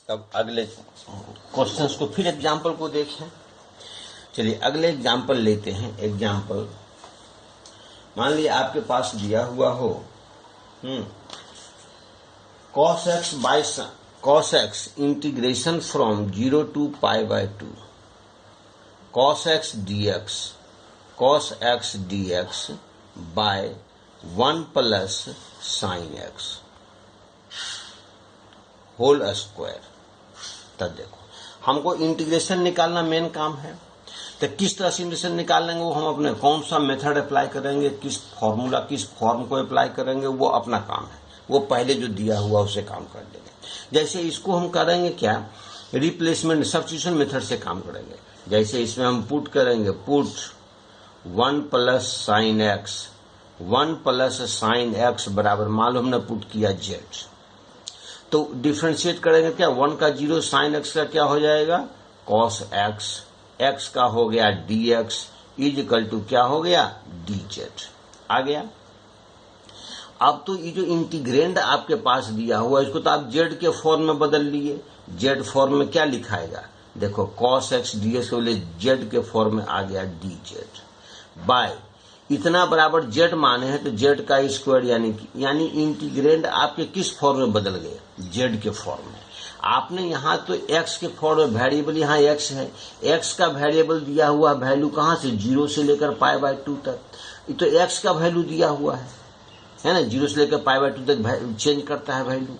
अब अगले क्वेश्चंस को फिर एग्जाम्पल को देखें। चलिए अगले एग्जाम्पल लेते हैं। एग्जाम्पल मान लीजिए आपके पास दिया हुआ हो cos x integration from 0 to π/2 cos x dx by 1 plus sin x whole square. तब देखो हमको इंटीग्रेशन निकालना मेन काम है, तो किस तरह से इंटीग्रेशन निकालेंगे वो हम अपने कौन सा मेथड अप्लाई करेंगे, किस फॉर्मूला किस फॉर्म को अप्लाई करेंगे वो अपना काम है, वो पहले जो दिया हुआ उसे काम कर लेंगे। जैसे इसको हम करेंगे क्या, रिप्लेसमेंट सब्स्टिट्यूशन मेथड से काम करेंगे। जैसे इसमें हम पुट करेंगे, put 1 plus sine x, 1 plus sine x बराबर मान लो हमने पुट किया z, तो डिफ्रेंशिएट करेंगे क्या, 1 का 0 साइन एक्स का क्या हो जाएगा cos x, x का हो गया dx इज इक्वल टू क्या हो गया dz आ गया। अब तो ये जो इंटीग्रेंड आपके पास दिया हुआ इसको तो आप z के फॉर्म में बदल लिए। z फॉर्म में क्या लिखाएगा, देखो cos x dx के बोले z के फॉर्म में आ गया dz बाय इतना बराबर z माने हैं तो z का स्क्वायर यानी इंटीग्रेंड आपके किस फॉर्म में बदल गए, z के फॉर्म में। आपने यहाँ तो x के फॉर्म में वेरिएबल यहाँ x है, x का वेरिएबल दिया हुआ वैल्यू कहाँ से 0 से लेकर π/2 तक, तो x का वैल्यू दिया हुआ है ना, 0 से लेकर π/2 तक चेंज करता है वैल्यू।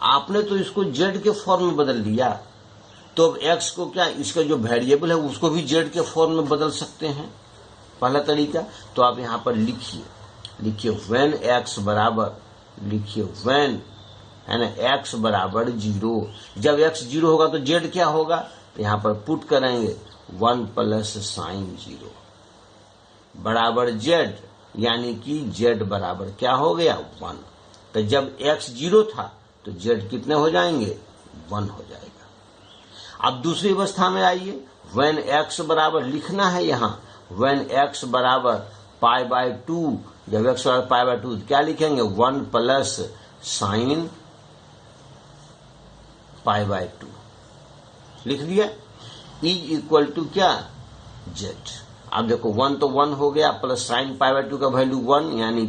आपने तो इसको z के फॉर्म में बदल दिया, तो अब x को क्या इसका जो वेरिएबल है उसको भी z के फॉर्म में बदल सकते हैं, पहला तरीका। तो आप यहाँ पर लिखिए व्हेन x बराबर, लिखिए व्हेन है ना x बराबर 0, जब x 0 होगा तो z क्या होगा, तो यहाँ पर पुट करेंगे 1 प्लस साइन 0 बराबर z, यानी कि z बराबर क्या हो गया 1। तो जब x 0 था तो z कितने हो जाएंगे 1 हो जाएगा। अब दूसरी अवस्था में आइए, व्हेन x बराबर लिखना है यहाँ, व्हेन x बराबर π/2, जब x बराबर π/2 क्या लिखेंगे 1 प्लस साइन π/2 लिख दिया इज इक्वल टू क्या z। अब देखो 1 तो 1 हो गया प्लस साइन π/2 का वैल्यू 1 यानी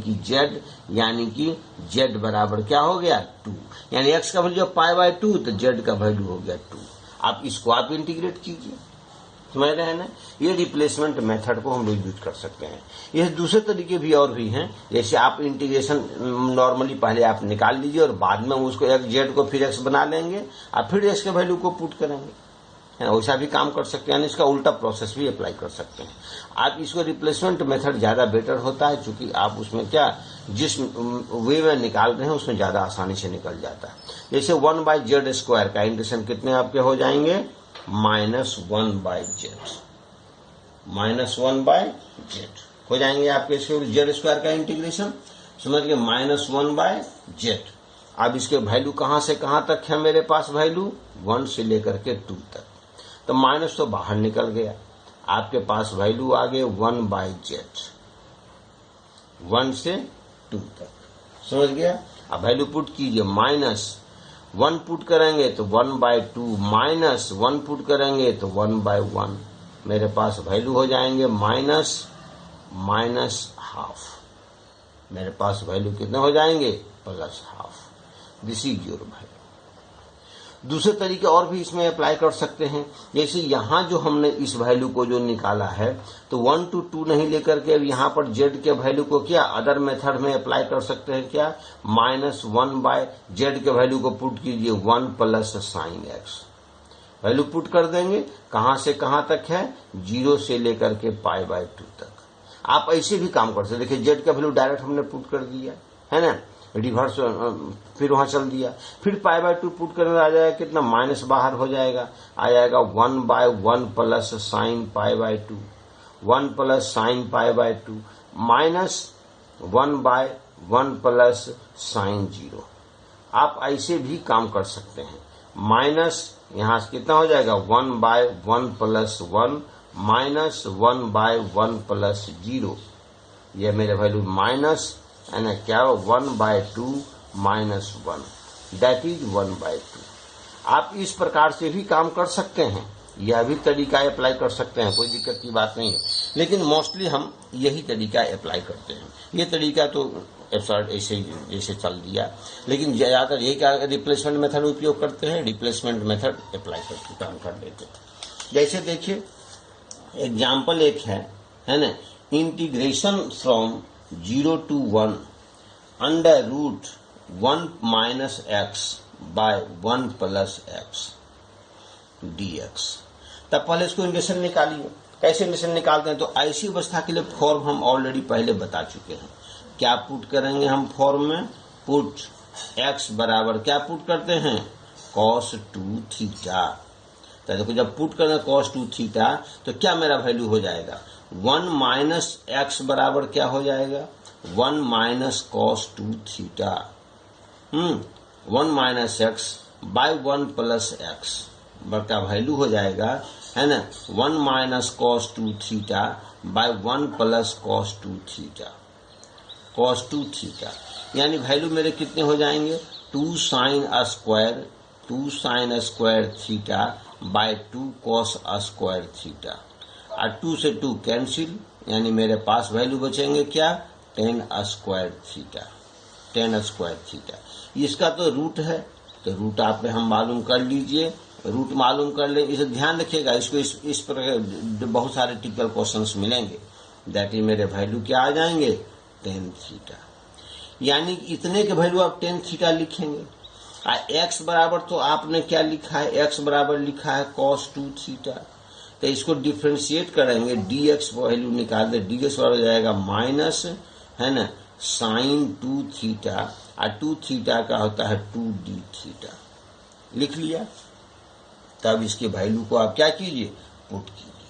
कि z बराबर क्या हो गया 2, यानी x का वैल्यू π/2 तो z का वैल्यू हो गया 2। अब इसको आप इंटीग्रेट कीजिए, समझ रहे हैं ना। ये रिप्लेसमेंट मेथड को हम लोग यूज कर सकते हैं। ये दूसरे तरीके भी और भी हैं, जैसे आप इंटीग्रेशन नॉर्मली पहले आप निकाल लीजिए और बाद में उसको z को फिर x बना लेंगे और फिर x के वैल्यू को पुट करेंगे, है ना, वैसा भी काम कर सकते हैं। इसका उल्टा प्रोसेस भी अप्लाई कर सकते हैं आप। इसको रिप्लेसमेंट मेथड ज्यादा बेटर होता है, क्योंकि आप उसमें क्या जिस वे में निकाल रहे हैं उसमें ज्यादा आसानी से निकल जाता है। जैसे 1/z² का इंटीग्रेशन कितने आपके हो जाएंगे -1/z हो जाएंगे आपके z² का इंटीग्रेशन, समझ गए -1/z। अब इसके वैल्यू कहां से कहां तक है मेरे पास, वैल्यू 1 से लेकर के 2 तक, तो माइनस तो बाहर निकल गया, आपके पास वैल्यू आ गए 1/z 1 से 2 तक, समझ गया। अब वैल्यू पुट कीजिए, -1 पुट करेंगे तो 1/2, -1 पुट करेंगे तो 1/1, मेरे पास वैल्यू हो जाएंगे -हाफ, मेरे पास वैल्यू कितने हो जाएंगे +half. This is your value. दूसरे तरीके और भी इसमें अप्लाई कर सकते हैं, जैसे यहाँ जो हमने इस वैल्यू को जो निकाला है तो 1 to 2 नहीं लेकर के अब यहाँ पर z के वैल्यू को क्या अदर मेथड में अप्लाई कर सकते हैं, क्या -1/z के वैल्यू को पुट कीजिए 1 plus sign x, value put कर देंगे कहां से कहां तक है 0 से लेकर के π/2 तक। आप ऐसे भी काम कर सकते, देखिए z का वैल्यू डायरेक्ट हमने पुट कर दिया है ना, रिवर्स फिर वहां चल दिया, फिर π/2 पुट करने आ जाएगा कितना माइनस बाहर हो जाएगा, आ जाएगा 1/1 plus sine π/2, 1 plus sine π/2 -1/1 plus sine 0। आप ऐसे भी काम कर सकते हैं, माइनस यहां से कितना हो जाएगा 1/1 प्लस 1 -1/1 प्लस 0, ये मेरे वैल्यू माइनस है क्या 1/2 -1, दैट इज 1/2। आप इस प्रकार से भी काम कर सकते हैं, यह भी तरीका अप्लाई कर सकते हैं, कोई दिक्कत की बात नहीं है, लेकिन मोस्टली हम यही तरीका अप्लाई करते हैं। ये तरीका तो ऐसे चल दिया, लेकिन ज़्यादातर यही क्या रिप्लेसमेंट मेथड उपयोग करते हैं, रिप्लेसमेंट मेथड अप्लाई करके काम कर लेते हैं। जैसे देखिए एग्जाम्पल एक है ना, integration from 0 to 1 under root 1 minus x by 1 plus x dx। तब पहले इसको इंटीग्रेशन निकालिए। कैसे इंटीग्रेशन निकालते हैं, तो ऐसी अवस्था के लिए फॉर्म हम ऑलरेडी पहले बता चुके हैं। क्या पुट करेंगे हम फॉर्म में, पुट x बराबर क्या पुट करते हैं, cos 2 थीटा। तो देखो जब पुट करेंगे cos 2 थीटा तो क्या मेरा वैल्यू हो जाएगा, 1 minus x बराबर क्या हो जाएगा, 1 minus cos 2 theta, 1 minus x by 1 plus x का वैल्यू हो जाएगा, है ना, 1 minus cos 2 theta by 1 plus cos 2 theta, cos 2 theta. यानी वैल्यू मेरे कितने हो जाएंगे, 2 sin square theta by 2 cos square theta, और 2 से 2 कैंसिल, यानी मेरे पास वैल्यू बचेंगे क्या, 10 स्क्वायर थीटा, 10 स्क्वायर थीटा। इसका तो रूट है, तो रूट आप हम मालूम कर लीजिए, रूट मालूम कर ले, इसे ध्यान रखिएगा, इसको इस पर बहुत सारे टिपिकल क्वेश्चंस मिलेंगे। दैट इज मेरे वैल्यू क्या आ जाएंगे, 10 थीटा। यानी इतने के वैल्यू आप 10 थीटा लिखेंगे। x बराबर तो आपने क्या लिखा है, x बराबर लिखा है cos 2 थीटा। तो इसको डिफ्रेंशिएट करेंगे, dx वैल्यू निकाल दे, dx बराबर हो जाएगा माइनस, है ना, sin 2 थीटा, और 2 थीटा का होता है 2d थीटा। लिख लिया। तब इसके वैल्यू को आप क्या कीजिए, पुट कीजिए।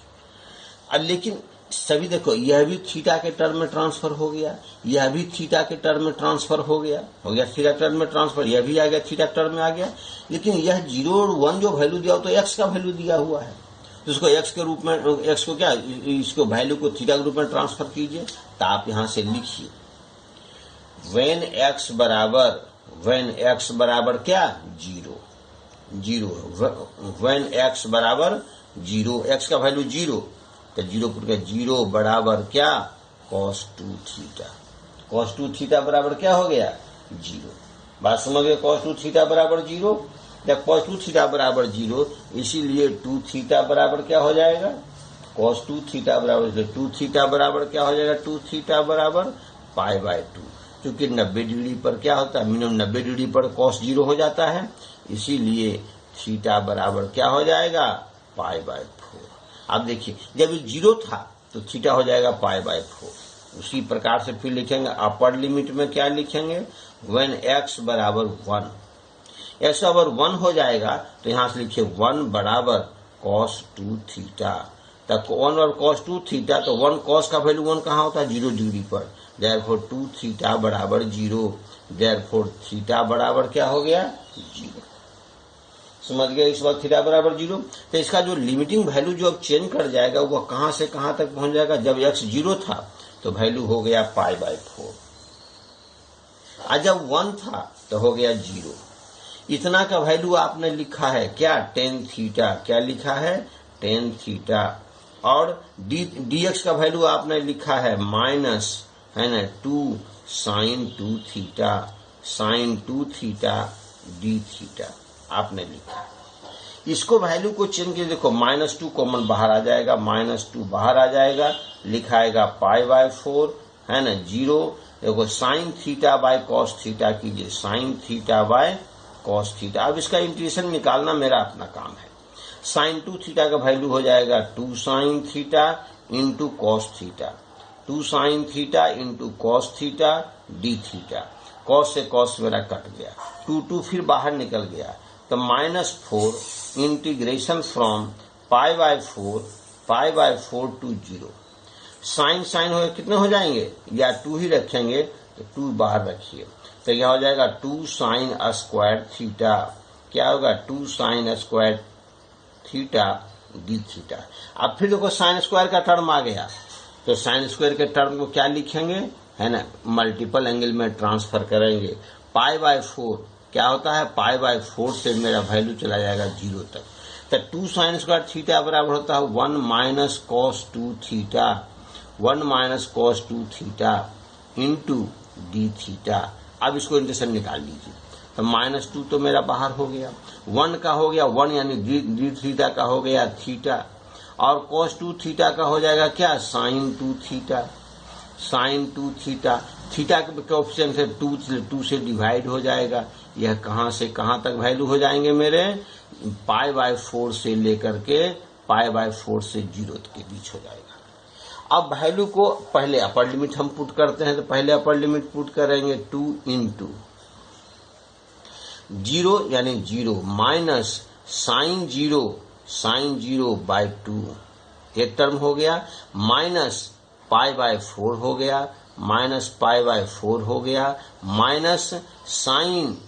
अब लेकिन सभी देखो, यह भी थीटा के टर्म में ट्रांसफर हो गया, यह भी थीटा के टर्म में ट्रांसफर हो गया थीटा टर्म में ट्रांसफर, यह भी आ गया थीटा टर्म में आ गया। लेकिन यह 0 और 1 जो वैल्यू दिया हो तो x का वैल्यू दिया हुआ है, तो इसको x के रूप में, x को क्या, इसको वैल्यू को थीटा के रूप में ट्रांसफर कीजिए। तो आप यहां से लिखिए when x बराबर क्या, 0, when x बराबर 0, x का वैल्यू 0, तो 0 बराबर क्या, cos 2 थीटा, cos 2 थीटा बराबर क्या हो गया, 0। बात समझ गए, cos 2 थीटा बराबर 0। जब cos 2 थीटा बराबर 0, इसीलिए 2 थीटा बराबर क्या हो जाएगा, cos 2 थीटा बराबर 2 थीटा बराबर क्या हो जाएगा, 2 थीटा बराबर पाई बाय 2, क्योंकि 90 डिग्री पर क्या होता है, मिनिमम 90 डिग्री पर cos 0 हो जाता है, इसीलिए थीटा बराबर क्या हो जाएगा, पाई बाय 4। अब देखिए जब ये 0 था तो थीटा हो जाएगा पाई बाय 4। उसी प्रकार से फिर लिखेंगे अपर लिमिट में क्या लिखेंगे, व्हेन x बराबर 1, x बराबर 1 हो जाएगा तो यहां से लिखिए 1 बराबर cos 2 थीटा। तक 1 और cos 2 थीटा, तो 1 cos का वैल्यू 1 कहाँ होता है, 0 डिग्री पर, देयरफॉर 2 थीटा बराबर 0, देयरफॉर थीटा बराबर क्या हो गया, 0। समझ गए, इस बार थीटा बराबर 0। तो इसका जो लिमिटिंग वैल्यू जो अब चेंज कर जाएगा वो कहां से कहां तक पहुंच जाएगा, जब x 0 था तो वैल्यू हो गया पाई बाय 4, और जब 1 था तो हो गया 0। इतना का वैल्यू आपने लिखा है क्या, 10 थीटा, क्या लिखा है, 10 थीटा। और dx का वैल्यू आपने लिखा है माइनस, है ना, 2 sin 2 theta, sin 2 theta d theta आपने लिखा। इसको वैल्यू को चेंज के देखो, -2 कॉमन बाहर आ जाएगा, -2 बाहर आ जाएगा, लिखाएगा पाई बाय 4, है ना, 0। देखो sine theta by cos theta कीजिए, sine theta by cos theta. अब इसका इंटीग्रेशन निकालना मेरा अपना काम है। साइन 2 थीटा का वैल्यू हो जाएगा 2 sine theta into cos theta, 2 sine theta into cos theta d theta. Cos से कॉस मेरा कट गया, 2 फिर बाहर निकल गया, तो -4 integration from pi by 4 to 0। Sine sine हो कितने हो जाएंगे, या 2 ही रखेंगे तो 2 बाहर रखिए, तो यह हो जाएगा 2 साइन स्क्वायर थीटा, क्या होगा 2 sine square theta d theta. अब फिर देखो साइन स्क्वायर का टर्म आ गया, तो साइन स्क्वायर के टर्म को क्या लिखेंगे, है ना, मल्टीपल एंगल में ट्रांसफर करेंगे, पाई बाय 4 क्या होता है, पाई बाय 4 से मेरा वैल्यू चला जाएगा 0 तक। तो 2 साइन स्क्वायर थीटा बराबर होता है 1 minus cos 2 theta, 1 minus cos 2 theta into D theta. अब इसको इंटीग्रेशन निकाल लीजिए, तो -2 तो मेरा बाहर हो गया, 1 का हो गया 1 यानी डी थीटा का हो गया थीटा, और कॉस 2 थीटा का हो जाएगा क्या, sine 2 theta, sine 2 theta. Theta के कोएफिशिएंट से 2 से डिवाइड हो जाएगा। यह कहां से कहां तक वैल्यू हो जाएंगे मेरे, पाई बाय 4 से लेकर के पाई बाय 4 से 0 के बीच हो जाएगा। अब वैल्यू को पहले अपर लिमिट हम पुट करते हैं, तो पहले अपर लिमिट पुट करेंगे 2 इंटू 0 यानी 0 माइनस साइन 0 बाय 2 एक टर्म हो गया, माइनस पाई बाय 4 हो गया, माइनस पाई बाय 4 हो गया, माइनस साइन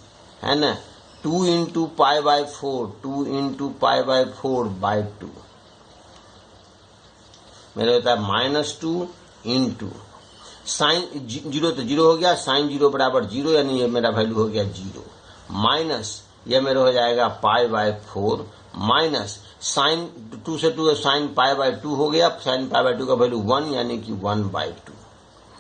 है ना 2 into pi by 4, 2 into pi by 4 by 2 मेरा होता है -2 इंटू साइन 0 तो 0 हो गया, साइन 0 बराबर 0 यानी ये मेरा वैल्यू हो गया 0, माइनस ये मेरा हो जाएगा पाई बाय 4 माइनस साइन 2 से 2 साइन पाई बाय 2 हो गया, साइन पाई बाय 2 का वैल्यू 1 यानी कि 1/2।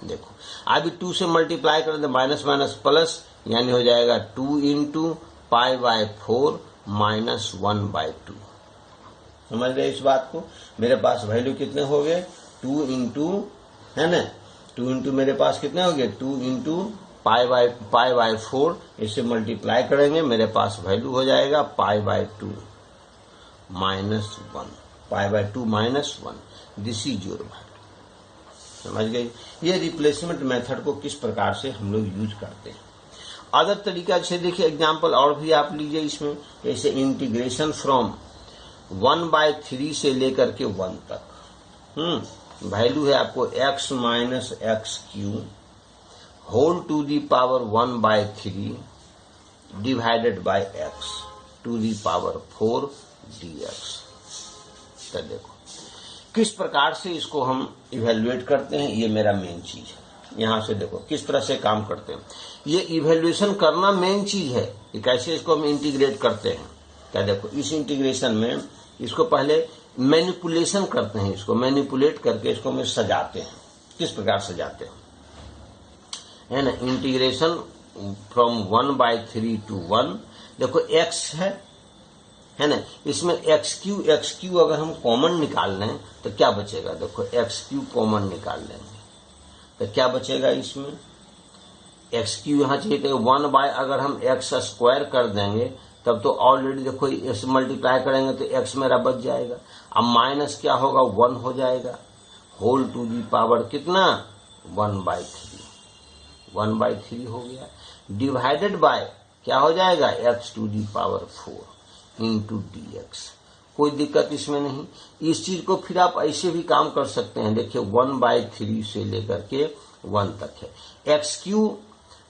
देखो अभी 2 से मल्टीप्लाई कर दे, माइनस माइनस प्लस यानी हो जाएगा 2 इंटू पाई बाय 4 माइनस 1/2। समझ रहे इस बात को। मेरे पास वैल्यू कितने हो गए, 2 इंटू है ना, 2 इंटू मेरे पास कितने हो गए, 2 इंटू पाई बाय 4, इसे मल्टीप्लाई करेंगे मेरे पास वैल्यू हो जाएगा pi by 2 minus 1, pi by 2 minus 1, this is your value. समझ गई। ये रिप्लेसमेंट मेथड को किस प्रकार से हम लोग यूज करते हैं। अदर तरीका जैसे देखिए एग्जांपल और भी आप लीजिए इसमें, जैसे इंटीग्रेशन फ्रॉम 1/3 से लेकर के 1 तक वैल्यू है आपको x minus x cube whole to the power 1/3 divided by x to the power 4 dx। तो देखो किस प्रकार से इसको हम इवेल्युएट करते हैं, ये मेरा मेन चीज है। यहां से देखो किस तरह से काम करते हैं, ये इवेल्युएशन करना मेन चीज है कि कैसे इसको हम इंटीग्रेट करते हैं। क्या देखो इस इंटीग्रेशन में इसको पहले मैनिपुलेशन करते हैं, इसको मैनिपुलेट करके इसको हम सजाते हैं। किस प्रकार सजाते हैं है ना, इंटीग्रेशन फ्रॉम 1/3 टू 1। देखो x है ना, इसमें एक्स क्यू अगर हम कॉमन निकाल लें तो क्या बचेगा, देखो एक्स क्यू कॉमन निकाल लेंगे तो क्या बचेगा, इसमें एक्स क्यू यहाँ चाहिए 1 बाय अगर हम एक्स स्क्वायर कर देंगे तब तो ऑलरेडी देखो इस मल्टीप्लाई करेंगे तो एक्स मेरा बच जाएगा। अब माइनस क्या होगा 1 हो जाएगा, होल टू दी पावर कितना 1/3 हो गया, डिवाइडेड बाय क्या हो जाएगा x to the power 4 into dx। कोई दिक्कत इसमें नहीं। इस चीज को फिर आप ऐसे भी काम कर सकते हैं, देखिए 1/3 से लेकर के 1 तक है, एक्स क्यू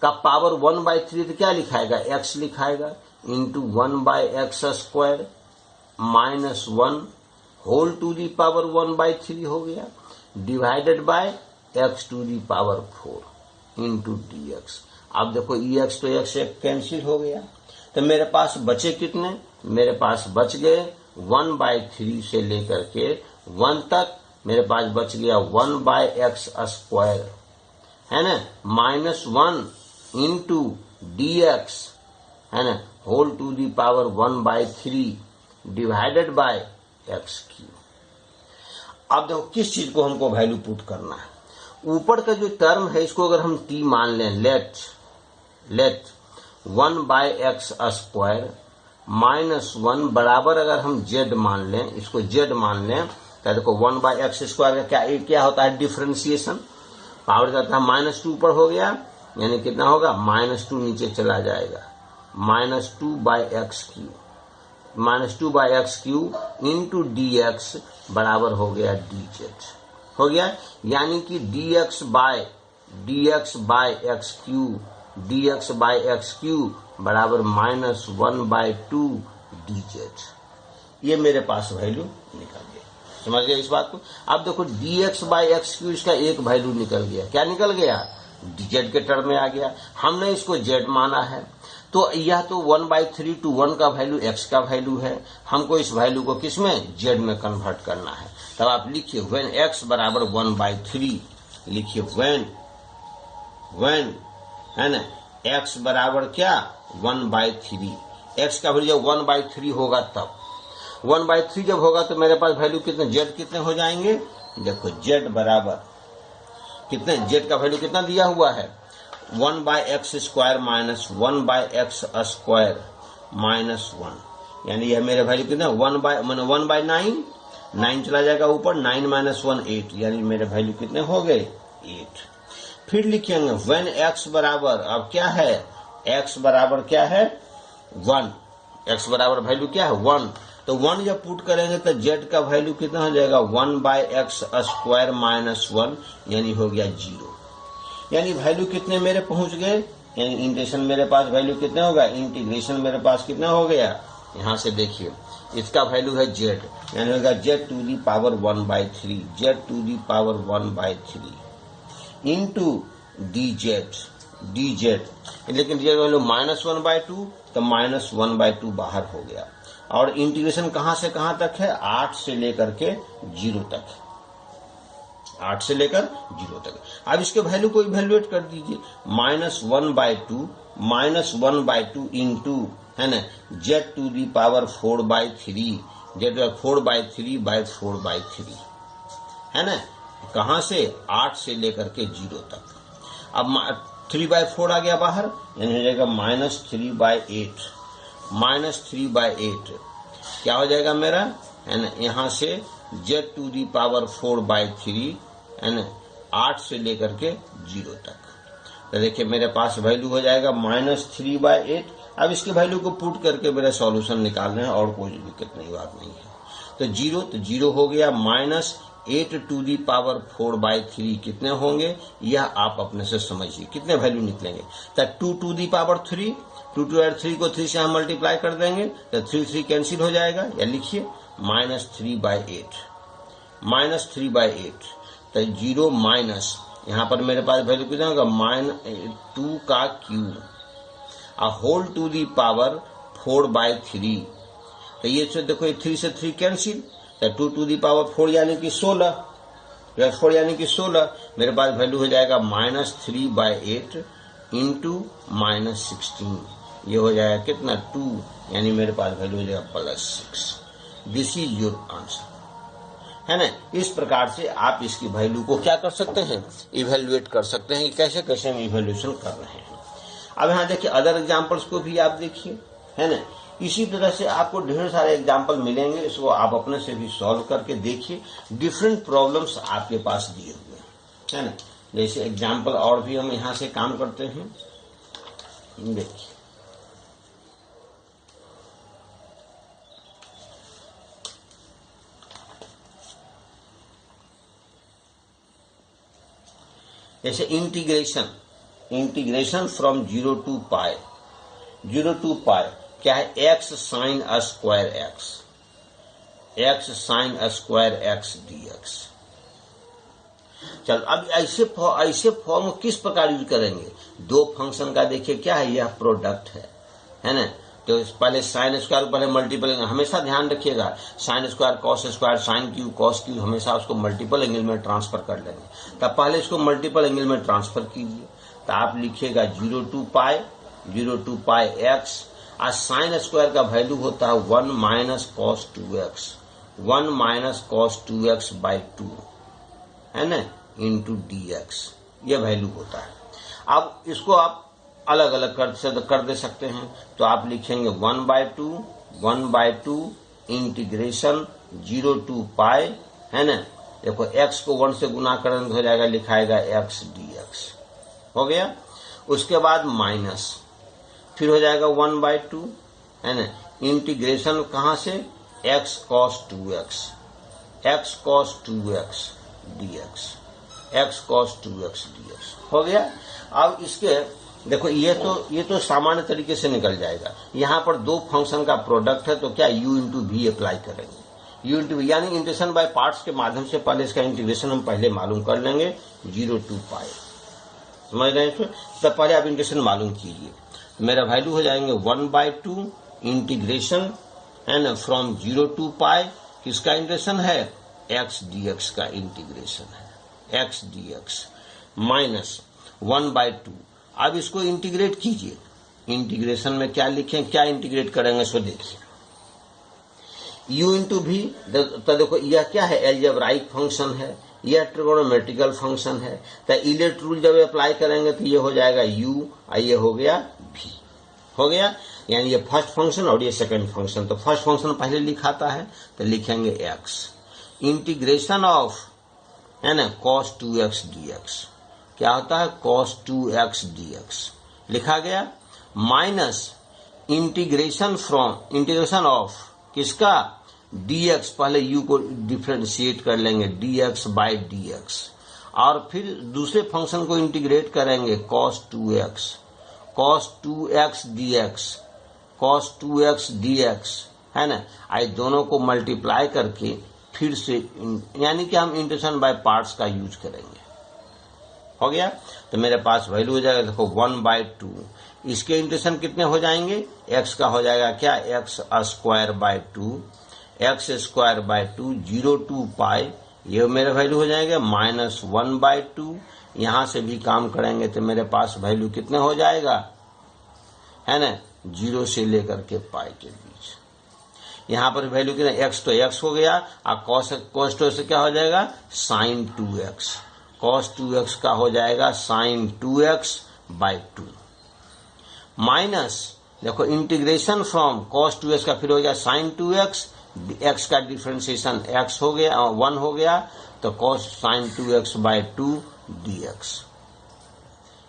का पावर 1/3 तो क्या लिखाएगा x लिखाएगा into 1/x square minus 1 whole to the power 1/3 हो गया, divided by x to the power 4 into dx। अब देखो ex तो x कैंसिल हो गया, तो मेरे पास बचे कितने, मेरे पास बच गए 1/3 से लेकर के 1 तक मेरे पास बच गया 1/x स्क्वायर है ना माइनस 1 इंटू dx है ना whole to the power 1/3 divided by x cube. अब देखो किस चीज को हमको वैल्यू पुट करना है, ऊपर का जो टर्म है इसको अगर हम t मान लें, लेट 1/x स्क्वायर माइनस 1 बराबर अगर हम z मान लें, इसको z मान लें तो देखो 1/x स्क्वायर का क्या होता है डिफरेंशिएशन, पावर जाता है -2 ऊपर हो गया यानी कितना होगा -2 नीचे चला जाएगा, -2/x क्यू इंटू dx बराबर हो गया dz हो गया, यानी कि dx बाय एक्स क्यू बराबर -1/2 dz। ये मेरे पास वैल्यू निकल गया। समझ गए इस बात को। अब देखो dx बाय एक्स क्यू इसका एक वैल्यू निकल गया, क्या निकल गया z के टर्म में आ गया, हमने इसको z माना है तो यह तो 1/3 to 1 का वैल्यू x का वैल्यू है, हमको इस वैल्यू को किसमें z में कन्वर्ट करना है। तब आप लिखिए व्हेन x बराबर 1/3, लिखिए व्हेन है ना x बराबर क्या 1/3, x का वैल्यू जब 1/3 होगा तब 1/3 जब होगा तो मेरे पास वैल्यू कितने z कितने हो जाएंगे। देखो z बराबर कितने, z का वैल्यू कितना दिया हुआ है 1/x² माइनस 1/x² माइनस 1, यानी यह मेरे वैल्यू कितना 1/9, 9 चला जाएगा ऊपर, 9 माइनस 1 8, यानी मेरे वैल्यू कितने हो गए 8। फिर लिखेंगे व्हेन x बराबर, अब क्या है x बराबर क्या है 1, x बराबर वैल्यू क्या है 1, तो 1 जब पुट करेंगे तो z का वैल्यू कितना हो जाएगा 1/x² माइनस 1, यानी हो गया 0। यानी वैल्यू कितने मेरे पहुंच गए, यानी इंटीग्रेशन मेरे पास वैल्यू कितने होगा, इंटीग्रेशन मेरे पास कितना हो गया, यहां से देखिए इसका वैल्यू है z, यानी होगा z to the power 1/3, z to the power 1/3 into dz, लेकिन z वैल्यू -1/2, तो -1/2 बाहर हो गया। और इंटीग्रेशन कहां से कहां तक है 8 से लेकर के 0 तक, 8 से लेकर 0 तक। अब इसके वैल्यू को इवैल्यूएट कर दीजिए, -1/2 इंटू है ना z to the power 4/3, z 4/3/4/3 है ना, कहां से 8 से लेकर के 0 तक। अब 3/4 आ गया बाहर, यानी हो जाएगा -3/8 क्या हो जाएगा मेरा है ना, यहाँ से z टू दी पावर 4/3 है ना 8 से लेकर के 0 तक। तो देखिए मेरे पास वैल्यू हो जाएगा -3/8। अब इसके वैल्यू को पुट करके मेरा सॉल्यूशन निकालना है और कोई दिक्कत नहीं, बात नहीं है। तो 0 हो गया, -8 टू दी पावर 4/3 कितने होंगे, यह आप अपने से समझिए कितने वैल्यू निकलेंगे। तो 2 टू दी पावर 3, 2 टू 3 को 3 से हम मल्टीप्लाई कर देंगे तो 3 कैंसिल हो जाएगा, या लिखिए -3/8 तो 0 माइनस, यहाँ पर मेरे पास वैल्यू कितना होगा -2 का cube whole to the power 4/3, तो ये से देखो 3 से 3 कैंसिल, तो 2 टू दी पावर 4 यानी कि 16, 4 यानी कि 16, मेरे पास वैल्यू हो जाएगा -3/8 इंटू -16, ये हो जाएगा कितना 2, यानी मेरे पास वैल्यू हो जाएगा +6। दिस इज योर आंसर, है ना। इस प्रकार से आप इसकी वैल्यू को क्या कर सकते हैं, इवेल्युएट कर सकते हैं कि कैसे कैसे हम इवेल्यूशन कर रहे हैं। अब यहाँ देखिए अदर एग्जाम्पल्स को भी आप देखिए, है ना। इसी तरह से आपको ढेर सारे एग्जाम्पल मिलेंगे, इसको आप अपने से भी सॉल्व करके देखिए। डिफरेंट प्रॉब्लम्स आपके पास दिए हुए हैं, है ना। जैसे एग्जाम्पल और भी हम यहाँ से काम करते हैं, देखिए जैसे इंटीग्रेशन फ्रॉम 0 to पाई क्या है, x sin square x dx। चल अब ऐसे फॉर्म किस प्रकार यूज करेंगे, दो फंक्शन का देखिए क्या है, यह प्रोडक्ट है ना। तो पहले साइन स्क्वायर पहले मल्टीपल, हमेशा ध्यान रखिएगा sine square cos square sine cube cos cube हमेशा उसको मल्टीपल एंगल में ट्रांसफर कर लेंगे। तब पहले इसको मल्टीपल एंगल में ट्रांसफर कीजिए, तो आप लिखिएगा 0 to पाई x, और साइन स्क्वायर का वैल्यू होता है 1 माइनस cos 2x/2 है ना इंटू dx, ये वैल्यू होता है। अब इसको आप अलग अलग कर दे सकते हैं, तो आप लिखेंगे 1/2 इंटीग्रेशन 0 to पाई, है ना। देखो x को 1 से गुना करेंगे हो जाएगा, लिखाएगा x dx, हो गया। उसके बाद माइनस, फिर हो जाएगा 1/2, है ना, इंटीग्रेशन कहां से x cos 2x dx, हो गया। अब इसके देखो ये तो सामान्य तरीके से निकल जाएगा। यहाँ पर दो फंक्शन का प्रोडक्ट है, तो क्या u इंटू वी अप्लाई करेंगे, u इंटू वी यानी इंटीग्रेशन बाय पार्ट्स के माध्यम से पहले इसका इंटीग्रेशन हम पहले मालूम कर लेंगे 0 to पाई, समझ रहे हैं। तब पहले आप इंटीग्रेशन मालूम कीजिए, मेरा वैल्यू हो जाएंगे 1/2 इंटीग्रेशन है ना फ्रॉम 0 to पाई, किसका इंटीग्रेशन है, x dx का इंटीग्रेशन है, x dx माइनस 1/2। अब इसको इंटीग्रेट कीजिए, इंटीग्रेशन में क्या लिखें, क्या इंटीग्रेट करेंगे, सो देखिए u इंटू भी, तो देखो यह क्या है, एल्जेब्राइक फंक्शन है, यह ट्रिगोनोमेट्रिकल फंक्शन है, तो इलेट रूल जब अप्लाई करेंगे तो ये हो जाएगा u और ये हो गया v, हो गया, यानी ये फर्स्ट फंक्शन और ये सेकंड फंक्शन। तो फर्स्ट फंक्शन पहले लिखाता है तो लिखेंगे x इंटीग्रेशन ऑफ है ना cos 2x dx, क्या होता है cos 2x dx लिखा गया, minus integration from integration of किसका dx, पहले u को डिफरेंशिएट कर लेंगे dx बाई dx, और फिर दूसरे फंक्शन को इंटीग्रेट करेंगे cos 2x dx, cos 2x dx है ना, आई दोनों को मल्टीप्लाई करके फिर से यानी कि हम इंटीग्रेशन बाय पार्ट्स का यूज करेंगे, हो गया। तो मेरे पास वैल्यू हो जाएगा देखो 1/2, इसके इंटीग्रेशन कितने हो जाएंगे, x का हो जाएगा क्या, x² bye 2, x² bye 2 0 to पाई, ये मेरा वैल्यू हो जाएगा माइनस 1/2। यहां से भी काम करेंगे तो मेरे पास वैल्यू कितने हो जाएगा, है ना, 0 से लेकर के पाई के बीच। यहाँ पर वैल्यू कितना, x तो x हो गया, और cos 2 से क्या हो जाएगा, sin 2x, cos 2x का हो जाएगा sin 2x बाई 2, माइनस देखो इंटीग्रेशन फ्रॉम cos 2x का फिर हो गया sin 2x, x का डिफरेंशिएशन x हो गया 1 हो गया, तो cos sin 2x by 2 dx,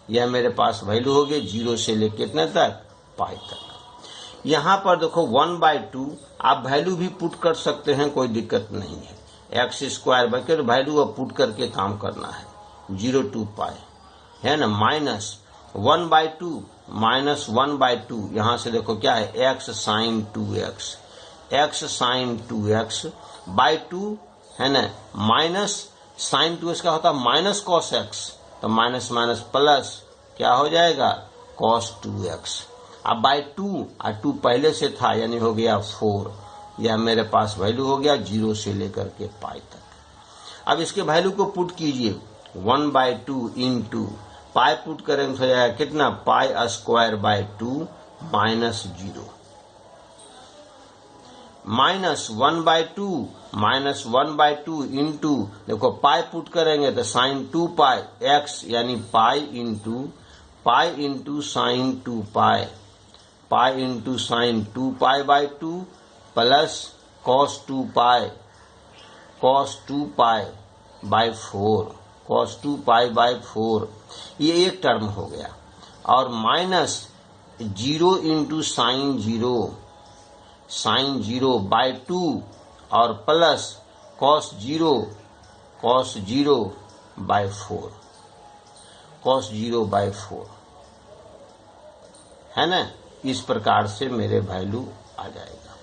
यह मेरे पास वैल्यू हो गई 0 से लेकर कितने तक, पाई तक। यहाँ पर देखो 1/2 आप वैल्यू भी पुट कर सकते हैं, कोई दिक्कत नहीं है, x² बकर वैल्यू अब पुट करके काम करना है 0 to पाई, है ना, माइनस 1/2 माइनस 1/2, यहाँ से देखो क्या है, x sin 2x, x sin 2x by 2 है ना, माइनस sin 2x का होता है माइनस cos x, तो माइनस माइनस प्लस क्या हो जाएगा cos 2x, अब बाई 2 और 2 पहले से था यानी हो गया 4, यह मेरे पास वैल्यू हो गया 0 से लेकर के पाई तक। अब इसके वैल्यू को पुट कीजिए 1/2 इंटू पाई पुट करेंगे तो हो जाएगा कितना, π² by 2 minus 0, minus 1/2 minus 1/2 into देखो पाई पुट करेंगे तो sin 2 पाई x यानी pi into sin 2 pi, pi into sin 2 pi by 2 plus cos 2 pi by 4, cos 2 pi by 4, ये एक टर्म हो गया, और माइनस 0 इंटू sin 0 बाई 2 और plus cos 0 by 4, cos 0 by 4, है ना, इस प्रकार से मेरे वैल्यू आ जाएगा।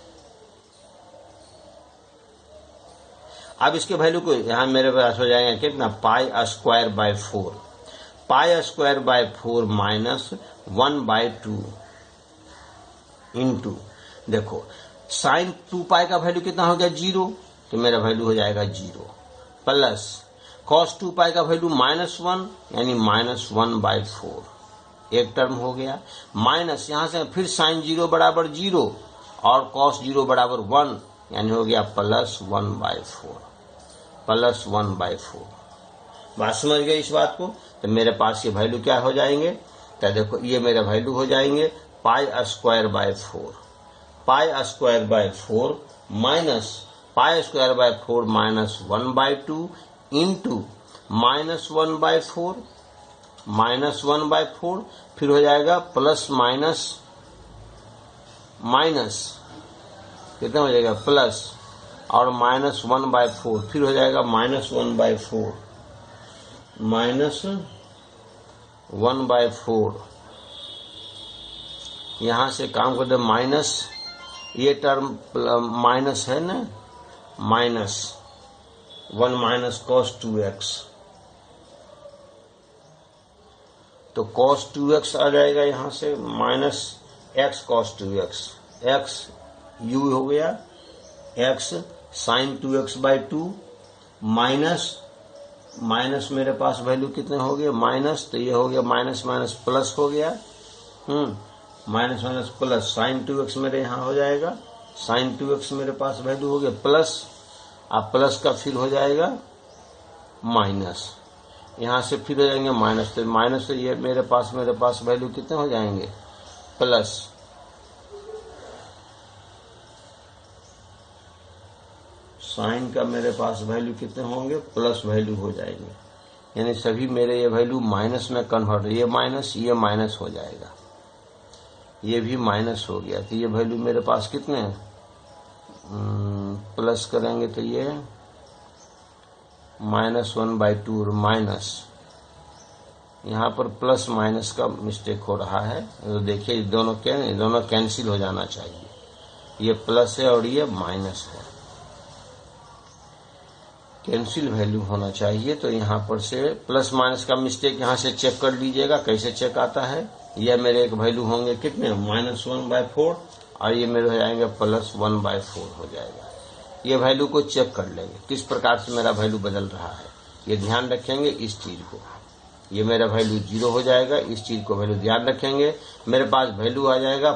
अब इसके वैल्यू को यहां मेरे पास हो जाएगा कितना, π² बाई 4, π² बाई 4 माइनस 1/2 इंटू देखो sin 2 पाई का वैल्यू कितना हो गया 0, तो मेरा वैल्यू हो जाएगा 0, प्लस cos 2 पाई का वैल्यू -1 यानी -1/4, एक टर्म हो गया, माइनस यहां से फिर sin 0 बराबर 0 और cos 0 बराबर 1 यानी हो गया +1/4, बात समझ गए इस बात को। तो मेरे पास ये वैल्यू क्या हो जाएंगे, तो देखो ये मेरे वैल्यू हो जाएंगे π² by 4, π² by 4 minus π² by 4 minus 1/2 into -1/4 फिर हो जाएगा प्लस माइनस कितना हो जाएगा, प्लस और -1/4 फिर हो जाएगा -1/4 यहां से काम करते माइनस, ये टर्म माइनस है ना, -1 माइनस cos 2x तो cos 2x आ जाएगा यहाँ से minus x cos 2x, x u हो गया, x sin 2x by 2 minus मेरे पास वैल्यू कितने हो गए माइनस, तो ये हो गया माइनस माइनस प्लस हो गया, minus minus plus sin 2x मेरे यहाँ हो जाएगा, sin 2x मेरे पास वैल्यू हो गया प्लस, अब प्लस का फिर हो जाएगा माइनस, यहाँ से फिर हो जाएंगे माइनस, तो माइनस से ये मेरे पास वैल्यू कितने हो जाएंगे प्लस, साइन का मेरे पास वैल्यू कितने होंगे प्लस वैल्यू हो जाएंगे, यानी सभी मेरे ये वैल्यू माइनस में कन्वर्ट, ये माइनस हो जाएगा, ये भी माइनस हो गया, तो ये वैल्यू मेरे पास कितने हैं प्लस करेंगे तो ये -1/2 और माइनस, यहाँ पर प्लस माइनस का मिस्टेक हो रहा है, तो देखिए दोनों कैंसिल हो जाना चाहिए, ये प्लस है और ये माइनस है, कैंसिल वैल्यू होना चाहिए, तो यहाँ पर से प्लस माइनस का मिस्टेक यहाँ से चेक कर लीजिएगा कैसे चेक आता है, यह मेरे एक वैल्यू होंगे कितने -1/4 और ये मेरे हो जाएंगे +1/4 हो जाएगा, ये वैल्यू को चेक कर लेंगे किस प्रकार से मेरा वैल्यू बदल रहा है, ये ध्यान रखेंगे इस चीज को, ये मेरा वैल्यू 0 हो जाएगा, इस चीज को वैल्यू ध्यान रखेंगे, मेरे पास वैल्यू आ जाएगा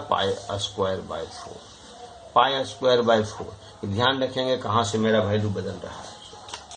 π²/4, ध्यान रखेंगे कहाँ से मेरा वैल्यू बदल रहा है।